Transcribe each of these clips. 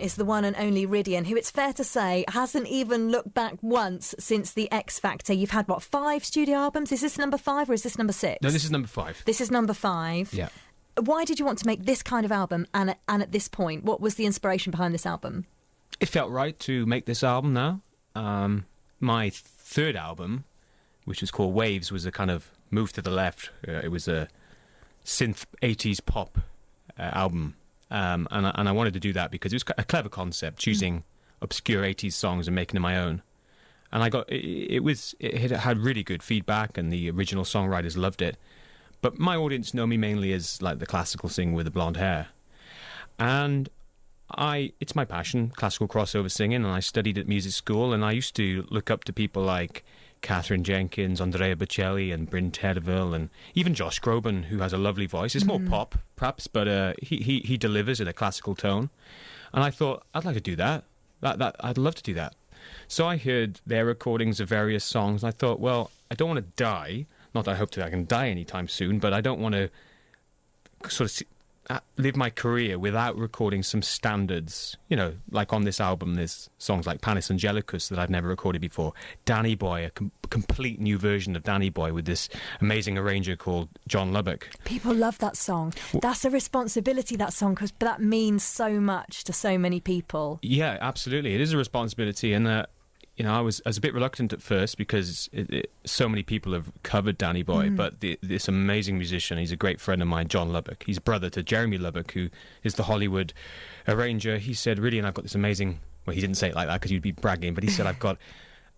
is the one and only Rhydian, who, it's fair to say, hasn't even looked back once since the X Factor. You've had, 5 studio albums? Is this number 5 or is this number 6? No, this is number 5. This is number 5. Yeah. Why did you want to make this kind of album, and at this point? What was the inspiration behind this album? It felt right to make this album now. My third album, which was called Waves, was a kind of move to the left. It was a synth 80s pop album. And I wanted to do that because it was a clever concept, choosing obscure 80s songs and making them my own. And it had really good feedback, and the original songwriters loved it. But my audience know me mainly as like the classical singer with the blonde hair. And it's my passion, classical crossover singing, and I studied at music school, and I used to look up to people like Catherine Jenkins, Andrea Bocelli, and Bryn Terfel, and even Josh Groban, who has a lovely voice. It's more pop, perhaps, but he delivers in a classical tone. And I thought, I'd like to do that. I'd love to do that. So I heard their recordings of various songs, and I thought, well, I don't want to die. Not that I hope that I can die anytime soon, but I don't want to sort of live my career without recording some standards. You know, like on this album, there's songs like Panis Angelicus that I've never recorded before. Danny Boy, a complete new version of Danny Boy with this amazing arranger called John Lubbock. People love that song. That's a responsibility, that song, because that means so much to so many people. Yeah, absolutely. It is a responsibility, and I was a bit reluctant at first because so many people have covered Danny Boy, but this amazing musician, he's a great friend of mine, John Lubbock. He's brother to Jeremy Lubbock, who is the Hollywood arranger. He said, really, and I've got this amazing... Well, he didn't say it like that because you'd be bragging, but he said, I've got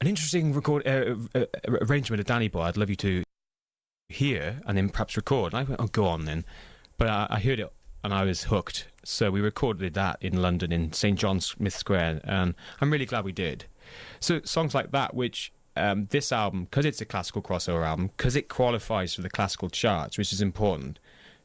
an interesting arrangement of Danny Boy I'd love you to hear and then perhaps record. And I went, oh, go on then. But I heard it and I was hooked. So we recorded that in London in St. John's Smith Square, and I'm really glad we did. So songs like that, which this album, because it's a classical crossover album, because it qualifies for the classical charts, which is important,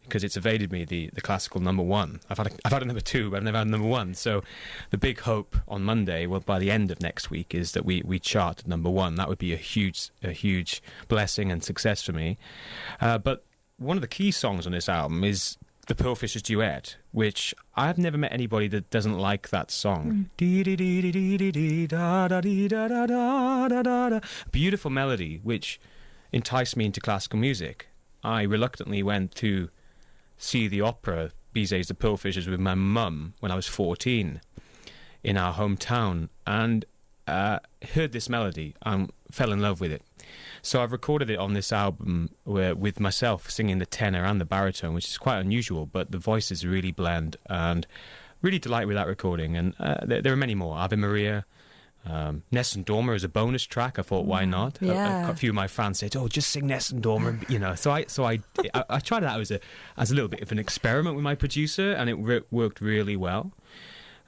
because it's evaded me the classical number 1. I've had a number 2, but I've never had a number 1. So the big hope on Monday, well, by the end of next week, is that we chart at number 1. That would be a huge blessing and success for me. But one of the key songs on this album is the Pearl Fishers duet, which I've never met anybody that doesn't like that song. Beautiful melody, which enticed me into classical music. I reluctantly went to see the opera Bizet's The Pearl Fishers with my mum when I was 14 in our hometown, and heard this melody and fell in love with it. So I've recorded it on this album with myself singing the tenor and the baritone, which is quite unusual, but the voices really blend, and really delighted with that recording. And there are many more. Ave Maria, Nessun Dorma as a bonus track. I thought, why not? Yeah. A few of my fans said, oh, just sing Nessun Dorma, So I tried that as a little bit of an experiment with my producer, and it worked really well.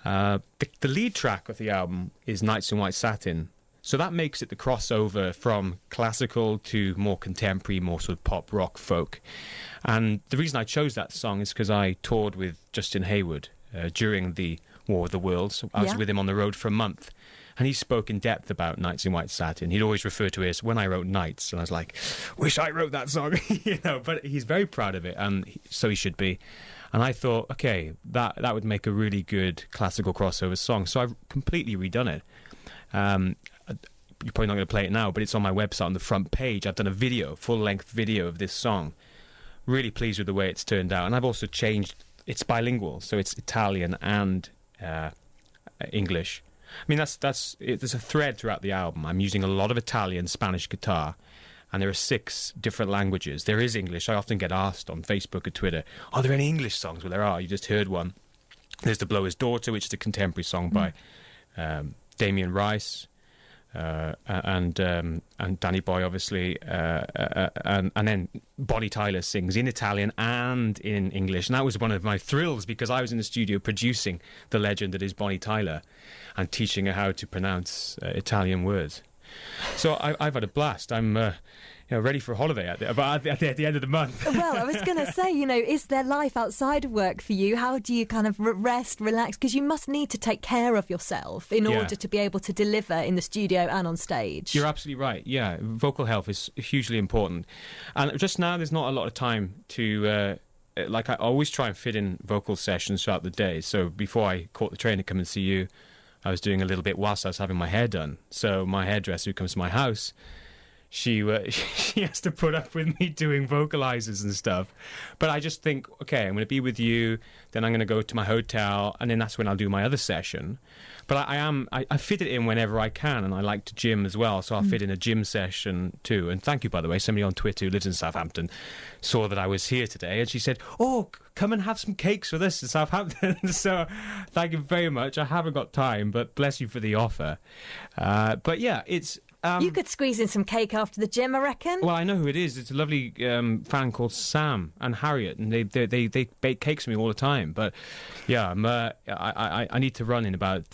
The lead track of the album is Nights in White Satin. So that makes it the crossover from classical to more contemporary, more sort of pop, rock, folk. And the reason I chose that song is because I toured with Justin Hayward during the War of the Worlds. So I was with him on the road for a month. And he spoke in depth about Nights in White Satin. He'd always refer to it as when I wrote Nights. And I was like, wish I wrote that song. But he's very proud of it, and so he should be. And I thought, okay, that would make a really good classical crossover song. So I've completely redone it. You're probably not going to play it now, but it's on my website on the front page. I've done a video, full-length video of this song. Really pleased with the way it's turned out. And I've also changed, it's bilingual, so it's Italian and English. I mean, there's a thread throughout the album. I'm using a lot of Italian, Spanish guitar, and there are 6 different languages. There is English. I often get asked on Facebook or Twitter, are there any English songs? Well, there are. You just heard one. There's The Blower's Daughter, which is a contemporary song by Damien Rice, and Danny Boy, obviously, and then Bonnie Tyler sings in Italian and in English. And that was one of my thrills, because I was in the studio producing the legend that is Bonnie Tyler and teaching her how to pronounce Italian words. So I've had a blast. I'm ready for a holiday at the end of the month. Well, I was going to say, is there life outside of work for you? How do you kind of rest, relax? Because you must need to take care of yourself in order to be able to deliver in the studio and on stage. You're absolutely right. Yeah, vocal health is hugely important. And just now, there's not a lot of time to like I always try and fit in vocal sessions throughout the day. So before I caught the train to come and see you, I was doing a little bit whilst I was having my hair done. So my hairdresser who comes to my house, she has to put up with me doing vocalizers and stuff. But I just think, okay, I'm going to be with you, then I'm going to go to my hotel, and then that's when I'll do my other session. But I fit it in whenever I can, and I like to gym as well, so I'll fit in a gym session too. And thank you, by the way, somebody on Twitter who lives in Southampton saw that I was here today, and she said, oh, come and have some cakes with us in Southampton. So thank you very much. I haven't got time, but bless you for the offer. But yeah, it's... you could squeeze in some cake after the gym, I reckon. Well, I know who it is. It's a lovely fan called Sam and Harriet, and they bake cakes for me all the time. But yeah, I need to run in about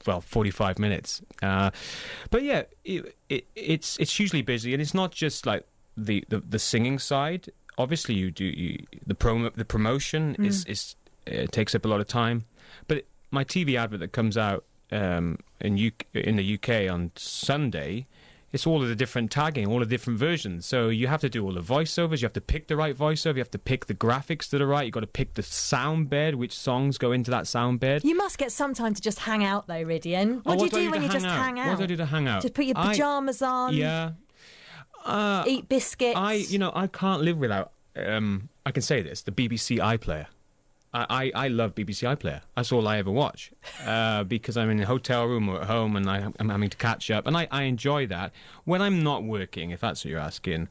45 minutes. But yeah, it's hugely busy, and it's not just like the singing side. Obviously, the promotion is takes up a lot of time. But my TV advert that comes out in the UK on Sunday, it's all of the different tagging, all the different versions. So you have to do all the voiceovers, you have to pick the right voiceover, you have to pick the graphics that are right, you've got to pick the sound bed, which songs go into that sound bed. You must get some time to just hang out though, Rhydian. What do you do when you just hang out? What do I do to hang out? Just put your pyjamas on? Yeah. Eat biscuits? I can't live without, I can say this, the BBC iPlayer. I love BBC iPlayer. That's all I ever watch because I'm in a hotel room or at home and I'm having to catch up. And I enjoy that. When I'm not working, if that's what you're asking,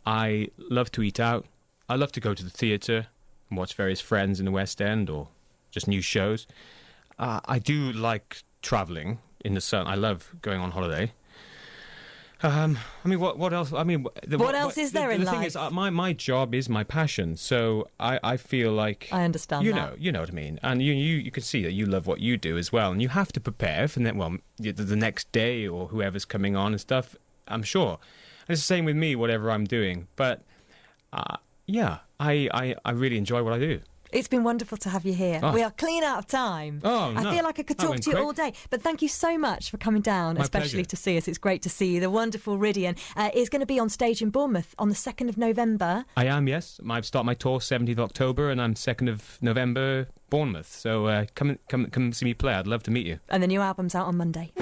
I love to eat out. I love to go to the theatre and watch various friends in the West End or just new shows. I do like travelling in the sun. I love going on holiday. I mean, what else? I mean, what else is there in life? The thing is, my job is my passion, so I feel like I understand that. You know what I mean, and you can see that you love what you do as well, and you have to prepare for the next day or whoever's coming on and stuff. I'm sure, and it's the same with me, whatever I'm doing. But yeah, I really enjoy what I do. It's been wonderful to have you here. We are clean out of time. I feel like I could talk to you all day. But thank you so much for coming down, especially to see us. It's great to see you. The wonderful Rhydian is going to be on stage in Bournemouth on the 2nd of November. I am, yes. I start my tour 17th of October and I'm 2nd of November, Bournemouth. So come see me play. I'd love to meet you. And the new album's out on Monday.